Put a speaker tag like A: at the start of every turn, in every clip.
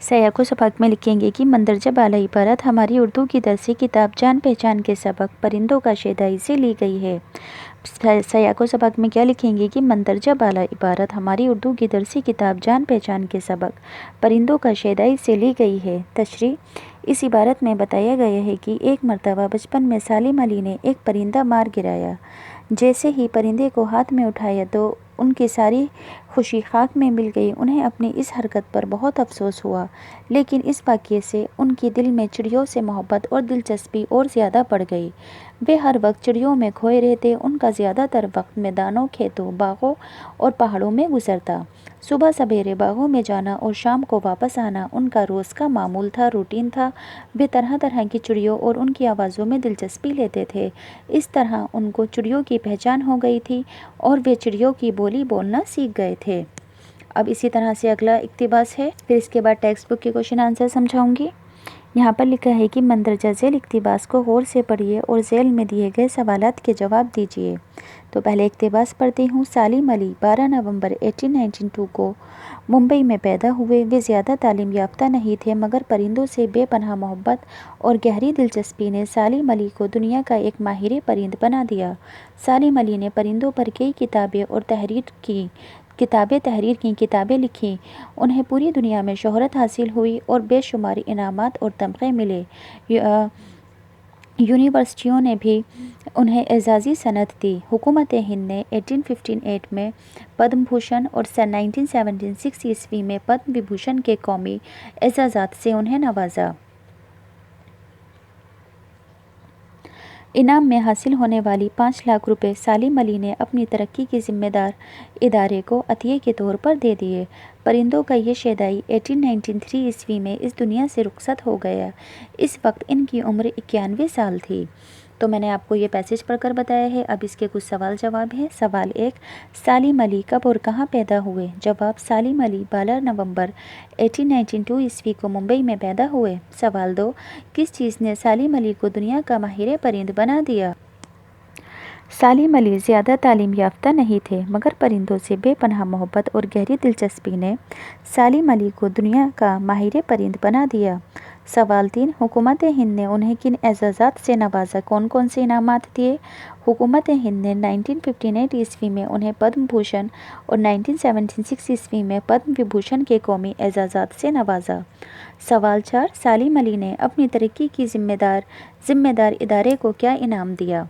A: سیاق و سباق میں لکھیں گے کہ مندرجہ بالا عبارت ہماری اردو کی درسی کتاب جان پہچان کے سبق پرندوں کا شیدائی سے لی گئی ہے۔ سیاق و سباق میں کیا لکھیں گے کہ مندرجہ بالا عبارت ہماری اردو کی درسی کتاب جان پہچان کے سبق پرندوں کا شیدائی سے لی گئی ہے۔ تشریح: اس عبارت میں بتایا گیا ہے کہ ایک مرتبہ بچپن میں سالم علی نے ایک پرندہ مار گرایا۔ جیسے ہی پرندے کو ہاتھ میں اٹھایا تو ان کی ساری خوشی خاک میں مل گئی۔ انہیں اپنی اس حرکت پر بہت افسوس ہوا، لیکن اس واقعے سے ان کے دل میں چڑیوں سے محبت اور دلچسپی اور زیادہ بڑھ گئی۔ وہ ہر وقت چڑیوں میں کھوئے رہتے۔ ان کا زیادہ تر وقت میدانوں، کھیتوں، باغوں اور پہاڑوں میں گزرتا۔ صبح سویرے باغوں میں جانا اور شام کو واپس آنا ان کا روز کا معمول تھا، روٹین تھا۔ وہ طرح طرح کی چڑیوں اور ان کی آوازوں میں دلچسپی لیتے تھے۔ اس طرح ان کو چڑیوں کی پہچان ہو گئی تھی اور وہ چڑیوں کی بولی بولنا سیکھ گئے تھے۔ اب اسی طرح سے اگلا اقتباس ہے، پھر اس کے بعد ٹیکسٹ بک کے کوشچن آنسر سمجھاؤں گی۔ یہاں پر لکھا ہے کہ مندرجہ ذیل اقتباس کو غور سے پڑھیے اور ذیل میں دیے گئے سوالات کے جواب دیجیے۔ تو پہلے اقتباس پڑھتی ہوں۔ سالم علی 12 نومبر 1892 کو ممبئی میں پیدا ہوئے۔ وہ زیادہ تعلیم یافتہ نہیں تھے، مگر پرندوں سے بے پناہ محبت اور گہری دلچسپی نے سالم علی کو دنیا کا ایک ماہر پرند بنا دیا۔ سالم علی نے پرندوں پر کئی کتابیں تحریر کی، کتابیں لکھیں۔ انہیں پوری دنیا میں شہرت حاصل ہوئی اور بے شمار انعامات اور تمغے ملے۔ یونیورسٹیوں نے بھی انہیں اعزازی سند دی۔ حکومت ہند نے 1858 میں پدم بھوشن اور سن 1976 میں پدم وبھوشن کے قومی اعزازات سے انہیں نوازا۔ انعام میں حاصل ہونے والی 5 لاکھ روپے سالم علی نے اپنی ترقی کے ذمہ دار ادارے کو عطیے کے طور پر دے دیے۔ پرندوں کا یہ شیدائی 1893 میں اس دنیا سے رخصت ہو گیا۔ اس وقت ان کی عمر 91 سال تھی۔ تو میں نے آپ کو یہ پیسج پڑھ کر بتایا ہے۔ اب اس کے کچھ سوال جواب ہیں۔ سوال 1، سالم علی کب اور کہاں پیدا ہوئے؟ جواب: سالم علی 12 نومبر 1892 کو ممبئی میں پیدا ہوئے۔ سوال 2، کس چیز نے سالم علی کو دنیا کا ماہر پرند بنا دیا؟ سالم علی زیادہ تعلیم یافتہ نہیں تھے، مگر پرندوں سے بے پناہ محبت اور گہری دلچسپی نے سالم علی کو دنیا کا ماہر پرند بنا دیا۔ سوال 3، حکومت ہند نے انہیں کن اعزازات سے نوازا؟ کون کون سے انعامات دیے؟ حکومت ہند نے 1958 میں انہیں پدم بھوشن اور 1976 میں پدم وبھوشن کے قومی اعزازات سے نوازا۔ سوال 4، سالم علی نے اپنی ترقی کی ذمہ دار ادارے کو کیا انعام دیا؟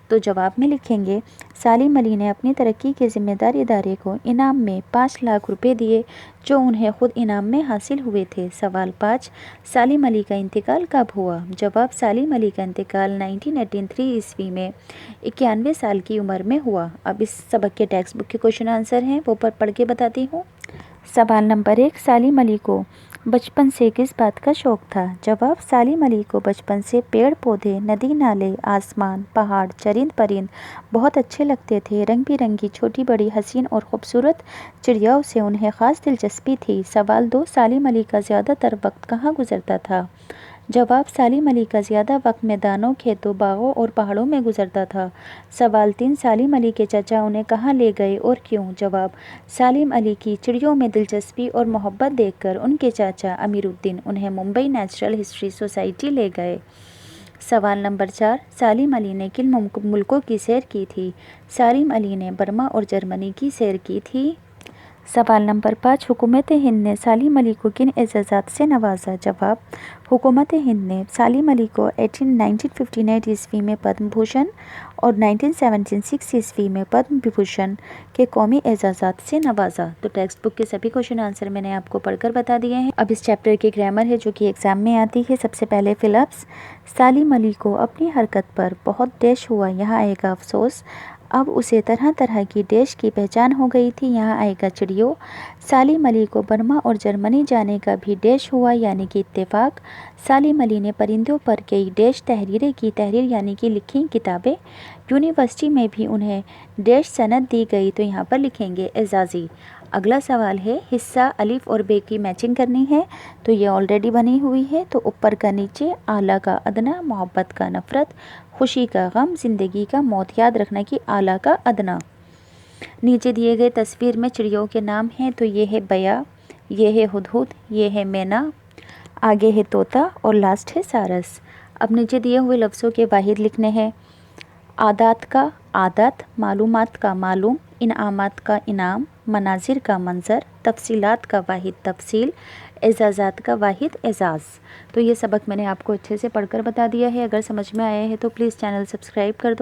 A: تو جواب میں لکھیں گے، سالم علی نے اپنی ترقی کے ذمہ دار ادارے کو انعام میں 5 لاکھ روپے دیے، جو انہیں خود انعام میں حاصل ہوئے تھے۔ سوال 5، سالم علی کا انتقال کب ہوا؟ جواب: سالم علی کا انتقال 1983 میں 91 سال کی عمر میں ہوا۔ اب اس سبق کے ٹیکسٹ بک کے کوشچن آنسر ہیں، وہ پڑھ کے بتاتی ہوں۔ سوال نمبر 1، سالم علی کو بچپن سے کس بات کا شوق تھا؟ جواب: سالم علی کو بچپن سے پیڑ پودے، ندی نالے، آسمان، پہاڑ، چرند پرند بہت اچھے لگتے تھے۔ رنگ برنگی چھوٹی بڑی حسین اور خوبصورت چڑیاؤں سے انہیں خاص دلچسپی تھی۔ سوال 2، سالم علی کا زیادہ تر وقت کہاں گزرتا تھا؟ جواب: سالم علی کا زیادہ وقت میدانوں، کھیتوں، باغوں اور پہاڑوں میں گزرتا تھا۔ سوال 3، سالم علی کے چچا انہیں کہاں لے گئے اور کیوں؟ جواب: سالم علی کی چڑیوں میں دلچسپی اور محبت دیکھ کر ان کے چاچا امیر الدین انہیں ممبئی نیچرل ہسٹری سوسائٹی لے گئے۔ سوال نمبر 4، سالم علی نے کن ملکوں کی سیر کی تھی؟ سالم علی نے برما اور جرمنی کی سیر کی تھی۔ سوال نمبر 5، حکومت ہند نے سالم علی کو کن اعزازات سے نوازا؟ جواب: حکومت ہند نے سالم علی کو 1958 میں پدم بھوشن اور 1976 میں پدم وبھوشن کے قومی اعزازات سے نوازا۔ تو ٹیکسٹ بک کے سبھی کوشچن آنسر میں نے آپ کو پڑھ کر بتا دیے ہیں۔ اب اس چیپٹر کی گرامر ہے جو کہ ایگزام میں آتی ہے۔ سب سے پہلے فی لفظ، سالم علی کو اپنی حرکت پر بہت ڈیش ہوا، یہاں آئے گا افسوس۔ اب اسے طرح طرح کی ڈیش کی پہچان ہو گئی تھی، یہاں آئے گا چڑیوں۔ سالم علی کو برما اور جرمنی جانے کا بھی ڈیش ہوا، یعنی کہ اتفاق۔ سالم علی نے پرندوں پر کئی ڈیش تحریریں کی، تحریر یعنی کہ لکھیں کتابیں۔ یونیورسٹی میں بھی انہیں ڈیش سند دی گئی، تو یہاں پر لکھیں گے اعزازی۔ اگلا سوال ہے، حصہ الف اور بے کی میچنگ کرنی ہے، تو یہ آلریڈی بنی ہوئی ہے۔ تو اوپر کا نیچے، اعلیٰ کا ادنا، محبت کا نفرت، خوشی کا غم، زندگی کا موت۔ یاد رکھنا کہ اعلیٰ کا ادنا۔ نیچے دیے گئے تصویر میں چڑیوں کے نام ہیں، تو یہ ہے بیا، یہ ہے ہدہد، یہ ہے مینا، آگے ہے طوطا اور لاسٹ ہے سارس۔ اب نیچے دیے ہوئے لفظوں کے واحد لکھنے ہیں۔ عادات کا عادت، معلومات کا معلوم، انعامات کا انعام، مناظر کا منظر، تفصیلات کا واحد تفصیل، اعزازات کا واحد اعزاز۔ تو یہ سبق میں نے آپ کو اچھے سے پڑھ کر بتا دیا ہے۔ اگر سمجھ میں آیا ہے تو پلیز چینل سبسکرائب کر دو۔